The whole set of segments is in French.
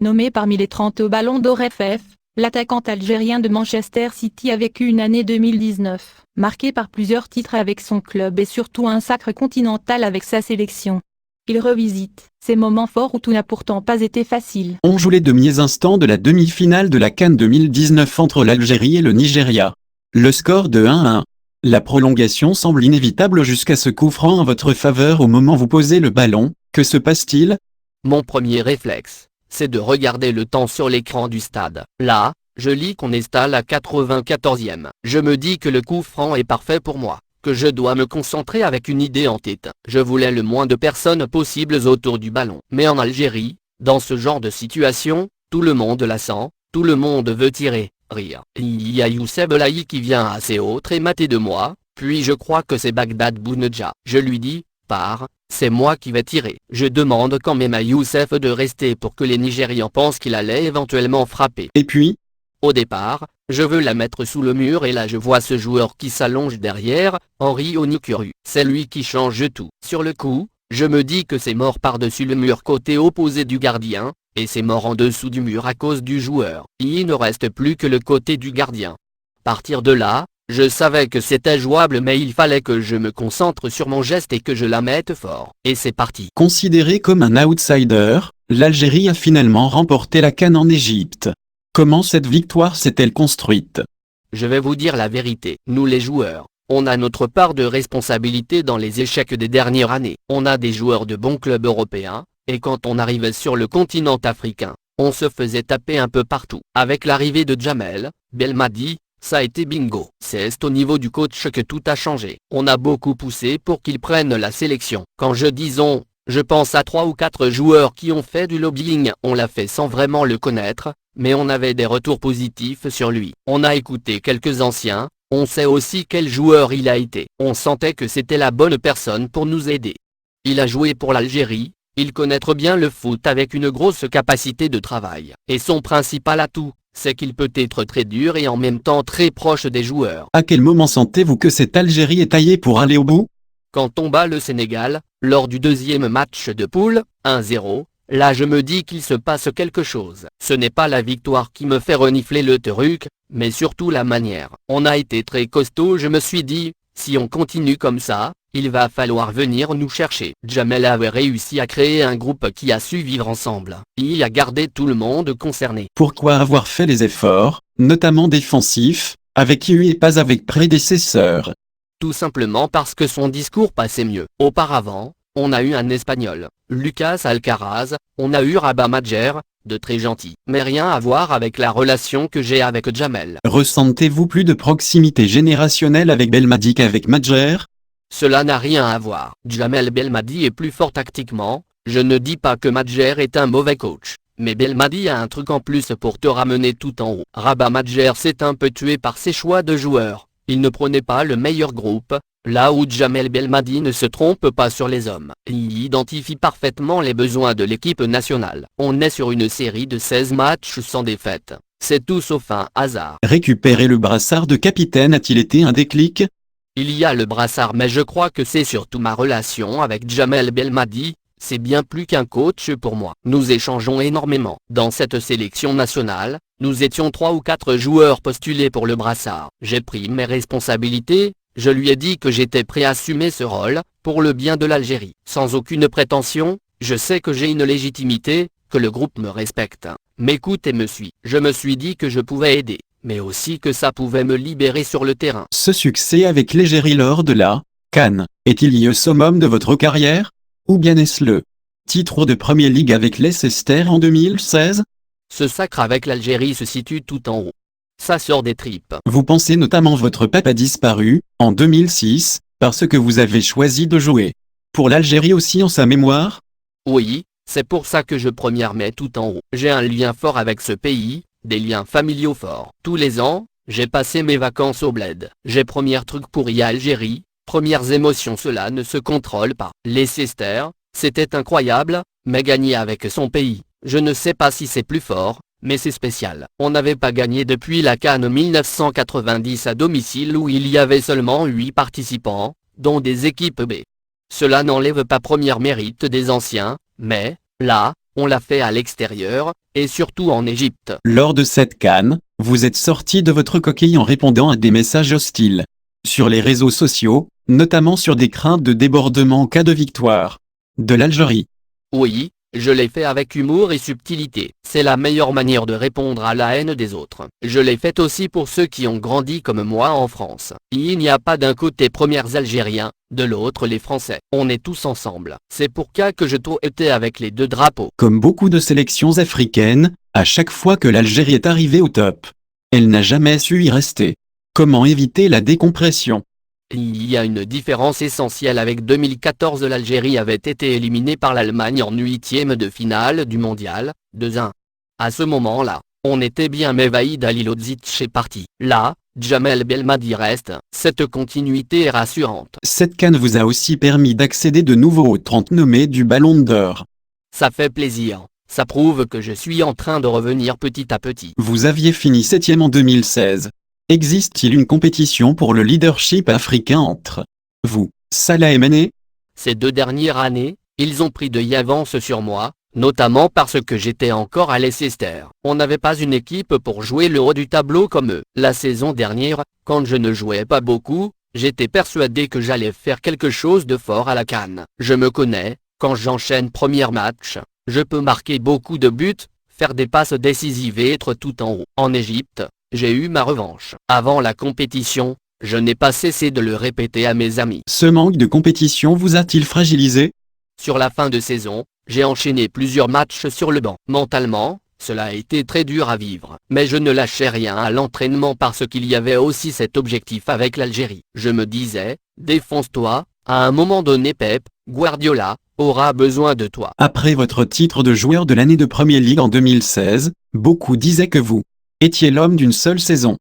Nommé parmi les 30 au Ballon d'Or FF, l'attaquant algérien de Manchester City a vécu une année 2019, marquée par plusieurs titres avec son club et surtout un sacre continental avec sa sélection. Il revisite ces moments forts où tout n'a pourtant pas été facile. On joue les demi instants de la demi-finale de la CAN 2019 entre l'Algérie et le Nigeria. Le score de 1-1. La prolongation semble inévitable jusqu'à ce coup franc en votre faveur au moment où vous posez le ballon. Que se passe-t-il? Mon premier réflexe, c'est de regarder le temps sur l'écran du stade. Là, je lis qu'on est à la 94e. Je me dis que le coup franc est parfait pour moi, que je dois me concentrer avec une idée en tête. Je voulais le moins de personnes possibles autour du ballon. Mais en Algérie, dans ce genre de situation, tout le monde la sent, tout le monde veut tirer, rire. Il y a Youssef Belaïli qui vient assez haut trémater de moi, puis je crois que c'est Bagdad Bounedjah. Je lui dis, pars, c'est moi qui vais tirer. Je demande quand même à Youssef de rester pour que les Nigérians pensent qu'il allait éventuellement frapper. Et puis? Au départ, je veux la mettre sous le mur et là je vois ce joueur qui s'allonge derrière, Henri Onyekuru. C'est lui qui change tout. Sur le coup, je me dis que c'est mort par-dessus le mur côté opposé du gardien, et c'est mort en dessous du mur à cause du joueur. Il ne reste plus que le côté du gardien. Partir de là, je savais que c'était jouable mais il fallait que je me concentre sur mon geste et que je la mette fort. Et c'est parti. Considéré comme un outsider, l'Algérie a finalement remporté la CAN en Égypte. Comment cette victoire s'est-elle construite? Je vais vous dire la vérité. Nous les joueurs, on a notre part de responsabilité dans les échecs des dernières années. On a des joueurs de bons clubs européens, et quand on arrivait sur le continent africain, on se faisait taper un peu partout. Avec l'arrivée de Djamel Belmadi, ça a été bingo. C'est au niveau du coach que tout a changé. On a beaucoup poussé pour qu'il prenne la sélection. Quand je dis on, je pense à 3 ou 4 joueurs qui ont fait du lobbying. On l'a fait sans vraiment le connaître, mais on avait des retours positifs sur lui. On a écouté quelques anciens, on sait aussi quel joueur il a été. On sentait que c'était la bonne personne pour nous aider. Il a joué pour l'Algérie, il connaît très bien le foot avec une grosse capacité de travail. Et son principal atout, c'est qu'il peut être très dur et en même temps très proche des joueurs. À quel moment sentez-vous que cette Algérie est taillée pour aller au bout? Quand on bat le Sénégal, lors du deuxième match de poule, 1-0, là je me dis qu'il se passe quelque chose. Ce n'est pas la victoire qui me fait renifler le truc, mais surtout la manière. On a été très costaud, je me suis dit, si on continue comme ça, il va falloir venir nous chercher. Djamel avait réussi à créer un groupe qui a su vivre ensemble. Il a gardé tout le monde concerné. Pourquoi avoir fait les efforts, notamment défensifs, avec Iu et pas avec prédécesseurs? Tout simplement parce que son discours passait mieux. Auparavant, on a eu un Espagnol, Lucas Alcaraz, on a eu Rabat Madjer, de très gentil. Mais rien à voir avec la relation que j'ai avec Djamel. Ressentez-vous plus de proximité générationnelle avec Belmadi qu'avec Madjer? Cela n'a rien à voir. Djamel Belmadi est plus fort tactiquement, je ne dis pas que Madjer est un mauvais coach. Mais Belmadi a un truc en plus pour te ramener tout en haut. Rabat Madjer s'est un peu tué par ses choix de joueurs. Il ne prenait pas le meilleur groupe, là où Djamel Belmadi ne se trompe pas sur les hommes. Il identifie parfaitement les besoins de l'équipe nationale. On est sur une série de 16 matchs sans défaite. C'est tout sauf un hasard. Récupérer le brassard de capitaine a-t-il été un déclic? Il y a le brassard mais je crois que c'est surtout ma relation avec Djamel Belmadi. C'est bien plus qu'un coach pour moi. Nous échangeons énormément. Dans cette sélection nationale, nous étions 3 ou 4 joueurs postulés pour le brassard. J'ai pris mes responsabilités, je lui ai dit que j'étais prêt à assumer ce rôle, pour le bien de l'Algérie. Sans aucune prétention, je sais que j'ai une légitimité, que le groupe me respecte, m'écoute et me suit. Je me suis dit que je pouvais aider, mais aussi que ça pouvait me libérer sur le terrain. Ce succès avec l'Algérie lors de la CAN, est-il lié au summum de votre carrière? Ou bien est-ce le titre de Premier League avec Leicester en 2016? Ce sacre avec l'Algérie se situe tout en haut. Ça sort des tripes. Vous pensez notamment votre papa disparu, en 2006, parce que vous avez choisi de jouer pour l'Algérie aussi en sa mémoire? Oui, c'est pour ça que je mets tout en haut. J'ai un lien fort avec ce pays, des liens familiaux forts. Tous les ans, j'ai passé mes vacances au bled. J'ai premier truc pour y Algérie. Premières émotions, cela ne se contrôle pas. Leicester, c'était incroyable, mais gagner avec son pays, je ne sais pas si c'est plus fort, mais c'est spécial. On n'avait pas gagné depuis la CAN 1990 à domicile où il y avait seulement 8 participants, dont des équipes B. Cela n'enlève pas premier mérite des anciens, mais, là, on l'a fait à l'extérieur, et surtout en Égypte. Lors de cette CAN, vous êtes sorti de votre coquille en répondant à des messages hostiles. Sur les réseaux sociaux, notamment sur des craintes de débordement en cas de victoire de l'Algérie. Oui, je l'ai fait avec humour et subtilité. C'est la meilleure manière de répondre à la haine des autres. Je l'ai fait aussi pour ceux qui ont grandi comme moi en France. Il n'y a pas d'un côté premiers Algériens, de l'autre les Français. On est tous ensemble. C'est pour ça que je dois été avec les deux drapeaux. Comme beaucoup de sélections africaines, à chaque fois que l'Algérie est arrivée au top, elle n'a jamais su y rester. Comment éviter la décompression? Il y a une différence essentielle avec 2014. L'Algérie avait été éliminée par l'Allemagne en huitième de finale du mondial, 2-1. À ce moment-là, on était bien mais Vahid Halilhodžić est parti. Là, Djamel Belmadi reste. Cette continuité est rassurante. Cette CAN vous a aussi permis d'accéder de nouveau aux 30 nommés du Ballon d'Or. Ça fait plaisir. Ça prouve que je suis en train de revenir petit à petit. Vous aviez fini 7e en 2016. Existe-t-il une compétition pour le leadership africain entre vous, Salah et Mané? Ces 2 dernières années, ils ont pris de l'avance sur moi, notamment parce que j'étais encore à Leicester. On n'avait pas une équipe pour jouer le haut du tableau comme eux. La saison dernière, quand je ne jouais pas beaucoup, j'étais persuadé que j'allais faire quelque chose de fort à la CAN. Je me connais, quand j'enchaîne premier match, je peux marquer beaucoup de buts, faire des passes décisives et être tout en haut. En Égypte, j'ai eu ma revanche. Avant la compétition, je n'ai pas cessé de le répéter à mes amis. Ce manque de compétition vous a-t-il fragilisé? Sur la fin de saison, j'ai enchaîné plusieurs matchs sur le banc. Mentalement, cela a été très dur à vivre. Mais je ne lâchais rien à l'entraînement parce qu'il y avait aussi cet objectif avec l'Algérie. Je me disais, défonce-toi, à un moment donné Pep Guardiola aura besoin de toi. Après votre titre de joueur de l'année de Premier League en 2016, beaucoup disaient que vous étiez l'homme d'une seule saison.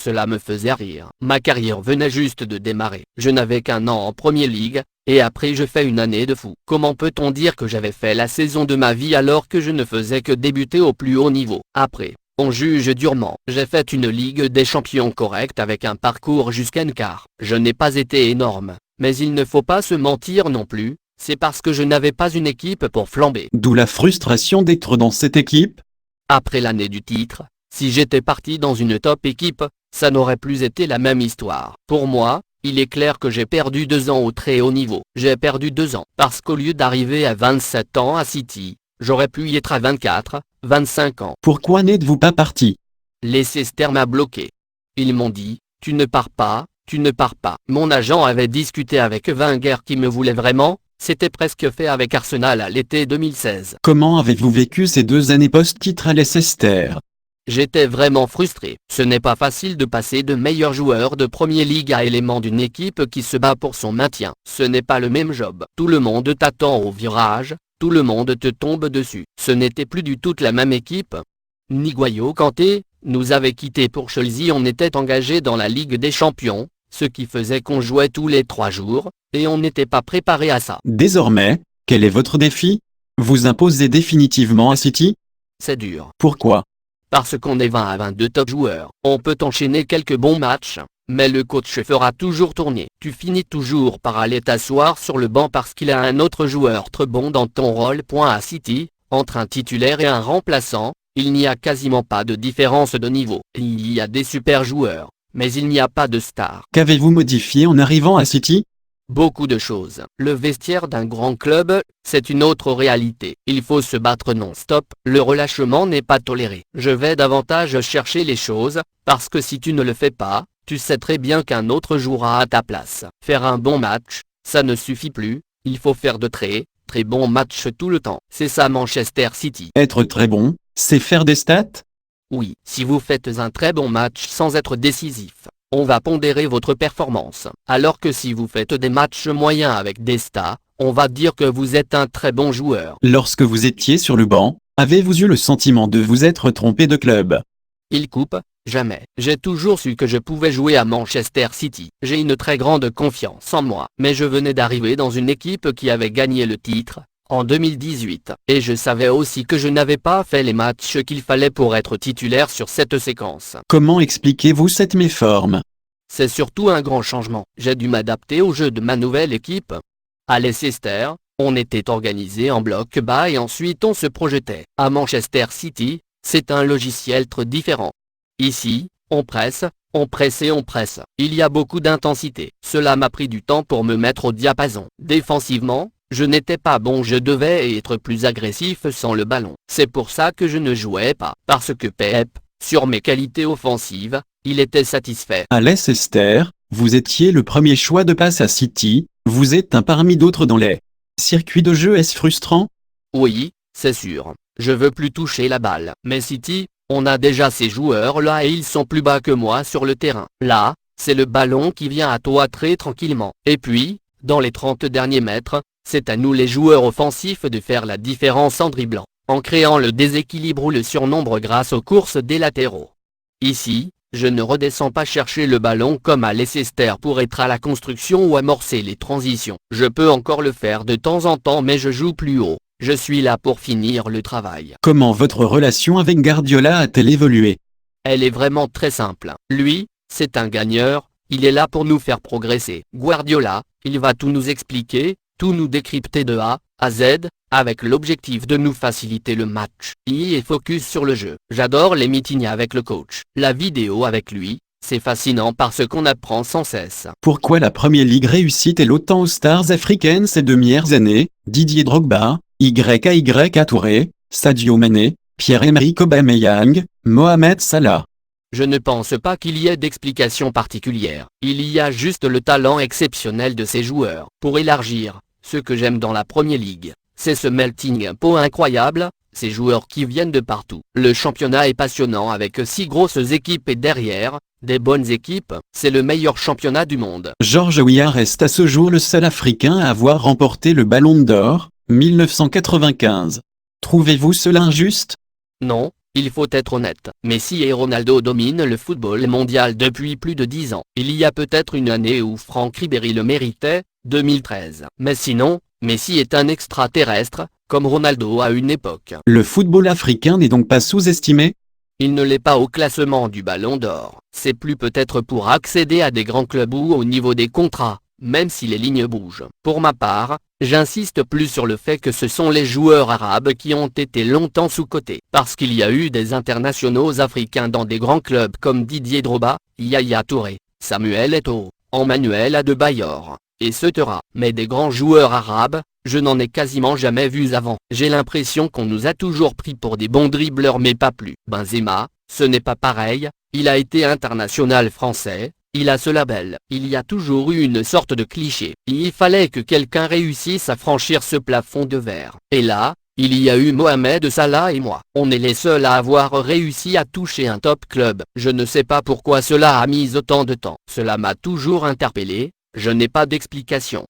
Cela me faisait rire. Ma carrière venait juste de démarrer. Je n'avais qu'un an en Premier League, et après je fais une année de fou. Comment peut-on dire que j'avais fait la saison de ma vie alors que je ne faisais que débuter au plus haut niveau? Après, on juge durement. J'ai fait une Ligue des Champions correcte avec un parcours jusqu'en quart. Je n'ai pas été énorme, mais il ne faut pas se mentir non plus, c'est parce que je n'avais pas une équipe pour flamber. D'où la frustration d'être dans cette équipe? Après l'année du titre, si j'étais parti dans une top équipe, ça n'aurait plus été la même histoire. Pour moi, il est clair que j'ai perdu 2 ans au très haut niveau. J'ai perdu 2 ans parce qu'au lieu d'arriver à 27 ans à City, j'aurais pu y être à 24, 25 ans. Pourquoi n'êtes-vous pas parti? Leicester m'a bloqué. Ils m'ont dit, tu ne pars pas, tu ne pars pas. Mon agent avait discuté avec Wenger qui me voulait vraiment, c'était presque fait avec Arsenal à l'été 2016. Comment avez-vous vécu ces 2 années post-titre à Leicester? J'étais vraiment frustré. Ce n'est pas facile de passer de meilleur joueur de Premier League à élément d'une équipe qui se bat pour son maintien. Ce n'est pas le même job. Tout le monde t'attend au virage, tout le monde te tombe dessus. Ce n'était plus du tout la même équipe. N'Golo Kanté nous avait quittés pour Chelsea. On était engagé dans la Ligue des Champions, ce qui faisait qu'on jouait tous les 3 jours, et on n'était pas préparé à ça. Désormais, quel est votre défi? Vous imposer définitivement à City? C'est dur. Pourquoi? Parce qu'on est 20 à 22 top joueurs. On peut enchaîner quelques bons matchs, mais le coach fera toujours tourner. Tu finis toujours par aller t'asseoir sur le banc parce qu'il y a un autre joueur très bon dans ton rôle. À City, entre un titulaire et un remplaçant, il n'y a quasiment pas de différence de niveau. Il y a des super joueurs, mais il n'y a pas de stars. Qu'avez-vous modifié en arrivant à City? Beaucoup de choses. Le vestiaire d'un grand club, c'est une autre réalité. Il faut se battre non-stop, le relâchement n'est pas toléré. Je vais davantage chercher les choses, parce que si tu ne le fais pas, tu sais très bien qu'un autre jouera à ta place. Faire un bon match, ça ne suffit plus, il faut faire de très bons matchs tout le temps. C'est ça Manchester City. Être très bon, c'est faire des stats? Oui, si vous faites un très bon match sans être décisif, on va pondérer votre performance. Alors que si vous faites des matchs moyens avec des stats, on va dire que vous êtes un très bon joueur. Lorsque vous étiez sur le banc, avez-vous eu le sentiment de vous être trompé de club? Il coupe, jamais. J'ai toujours su que je pouvais jouer à Manchester City. J'ai une très grande confiance en moi. Mais je venais d'arriver dans une équipe qui avait gagné le titre, en 2018. Et je savais aussi que je n'avais pas fait les matchs qu'il fallait pour être titulaire sur cette séquence. Comment expliquez-vous cette méforme? C'est surtout un grand changement. J'ai dû m'adapter au jeu de ma nouvelle équipe. À Leicester, On était organisé en bloc bas et ensuite on se projetait. À Manchester City, c'est un logiciel très différent. Ici, on presse et on presse. Il y a beaucoup d'intensité. Cela m'a pris du temps pour me mettre au diapason. Défensivement, je n'étais pas bon, je devais être plus agressif sans le ballon. C'est pour ça que je ne jouais pas. Parce que Pep, sur mes qualités offensives, il était satisfait. À Leicester, vous étiez le premier choix de passe à City, vous êtes un parmi d'autres dans les circuits de jeu. Est-ce frustrant? Oui, c'est sûr. Je veux plus toucher la balle. Mais City, on a déjà ces joueurs-là et ils sont plus bas que moi sur le terrain. Là, c'est le ballon qui vient à toi très tranquillement. Et puis, dans les 30 derniers mètres, c'est à nous les joueurs offensifs de faire la différence en dribblant, en créant le déséquilibre ou le surnombre grâce aux courses des latéraux. Ici, je ne redescends pas chercher le ballon comme à Leicester pour être à la construction ou amorcer les transitions. Je peux encore le faire de temps en temps mais je joue plus haut. Je suis là pour finir le travail. Comment votre relation avec Guardiola a-t-elle évolué? Elle est vraiment très simple. Lui, c'est un gagneur, il est là pour nous faire progresser. Guardiola, il va tout nous expliquer, tout nous décrypter de A à Z, avec l'objectif de nous faciliter le match. Il est focus sur le jeu. J'adore les meetings avec le coach. La vidéo avec lui, c'est fascinant parce qu'on apprend sans cesse. Pourquoi la Premier League réussit-elle autant aux stars africaines ces dernières années? Didier Drogba, Yaya Touré, Sadio Mané, Pierre-Emerick Aubameyang, Mohamed Salah. Je ne pense pas qu'il y ait d'explication particulière. Il y a juste le talent exceptionnel de ces joueurs. Pour élargir, ce que j'aime dans la Premier League, c'est ce melting pot incroyable, ces joueurs qui viennent de partout. Le championnat est passionnant avec 6 grosses équipes et derrière, des bonnes équipes, c'est le meilleur championnat du monde. George Weah reste à ce jour le seul Africain à avoir remporté le Ballon d'Or, 1995. Trouvez-vous cela injuste? Non, il faut être honnête. Messi et Ronaldo dominent le football mondial depuis plus de 10 ans. Il y a peut-être une année où Franck Ribéry le méritait, 2013. Mais sinon, Messi est un extraterrestre, comme Ronaldo à une époque. Le football africain n'est donc pas sous-estimé? Il ne l'est pas au classement du Ballon d'Or. C'est plus peut-être pour accéder à des grands clubs ou au niveau des contrats, même si les lignes bougent. Pour ma part, j'insiste plus sur le fait que ce sont les joueurs arabes qui ont été longtemps sous-cotés. Parce qu'il y a eu des internationaux africains dans des grands clubs comme Didier Drogba, Yaya Touré, Samuel Eto'o, Emmanuel Adebayor, etc. Mais des grands joueurs arabes, je n'en ai quasiment jamais vus avant. J'ai l'impression qu'on nous a toujours pris pour des bons dribbleurs mais pas plus. Benzema, ce n'est pas pareil, il a été international français. Il a ce label. Il y a toujours eu une sorte de cliché. Il fallait que quelqu'un réussisse à franchir ce plafond de verre. Et là, il y a eu Mohamed Salah et moi. On est les seuls à avoir réussi à toucher un top club. Je ne sais pas pourquoi cela a mis autant de temps. Cela m'a toujours interpellé, je n'ai pas d'explication.